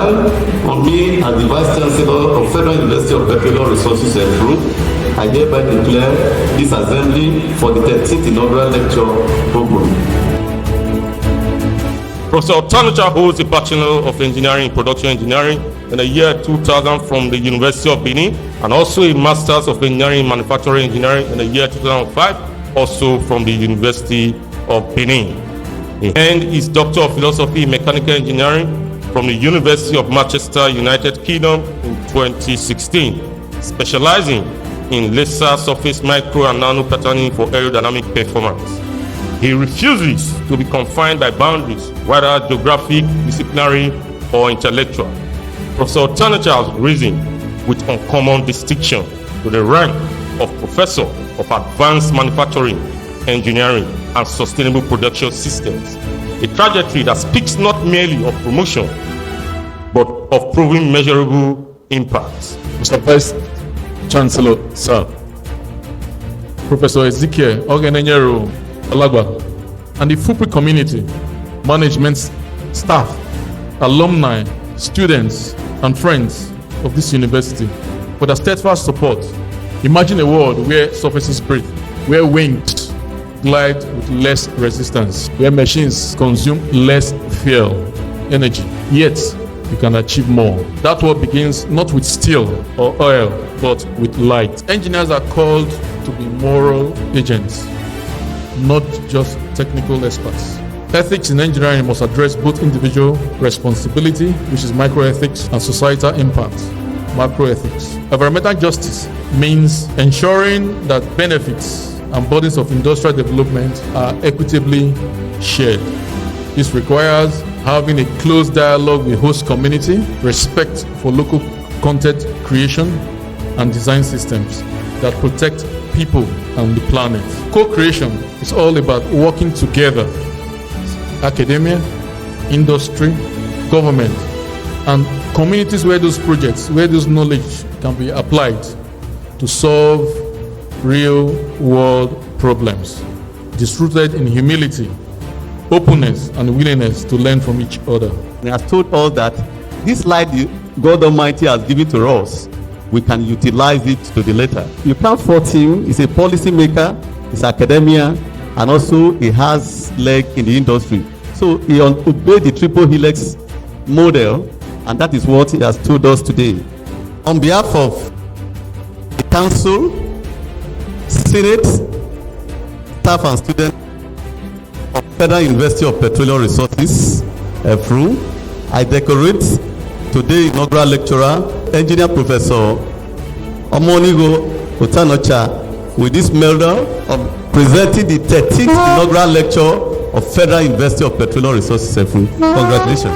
on me as the Vice Chancellor of Federal University of Petroleum Resources Effurun, I hereby declare this assembly for the 13th Inaugural Lecture program. Professor Otanocha holds a Bachelor of Engineering in Production Engineering in the year 2000 from the University of Benin, and also a Masters of Engineering in Manufacturing Engineering in the year 2005, also from the University of Benin. He earned his Doctor of Philosophy in Mechanical Engineering from the University of Manchester, United Kingdom in 2016, specializing in laser surface micro and nano patterning for aerodynamic performance. He refuses to be confined by boundaries, whether geographic, disciplinary, or intellectual. Professor Otanocha has risen with uncommon distinction to the rank of Professor of Advanced Manufacturing, Engineering, and Sustainable Production Systems, a trajectory that speaks not merely of promotion, but of proving measurable impacts. Mr. Vice Chancellor, sir, Professor Ezekiel Ogenenyero Alagba, and the FUPRE community, management, staff, alumni, students, and friends of this university for their steadfast support. Imagine a world where surfaces breathe, where wings glide with less resistance, where machines consume less fuel, energy, yet you can achieve more. That world begins not with steel or oil, but with light. Engineers are called to be moral agents, not just technical experts. Ethics in engineering must address both individual responsibility, which is microethics, and societal impact, macroethics. Environmental justice means ensuring that benefits and burdens of industrial development are equitably shared. This requires having a close dialogue with host community, respect for local content creation, and design systems that protect people and the planet. Co-creation is all about working together. Academia, industry, government, and communities where those projects, where this knowledge can be applied to solve real-world problems. It is rooted in humility, openness, and willingness to learn from each other. He has told us that this light God Almighty has given to us, we can utilize it to the letter. You can't fault him. He's a policy maker, he's academia, and also he has leg in the industry. So he obeyed the triple helix model, and that is what he has told us today. On behalf of the Council, Senate, staff and students of Federal University of Petroleum Resources, Effurun, I decorate today's inaugural lecturer, Engineer Professor Omonigho Otanocha, with this medal of presenting the 13th inaugural lecture of Federal University of Petroleum Resources Effurun. Congratulations.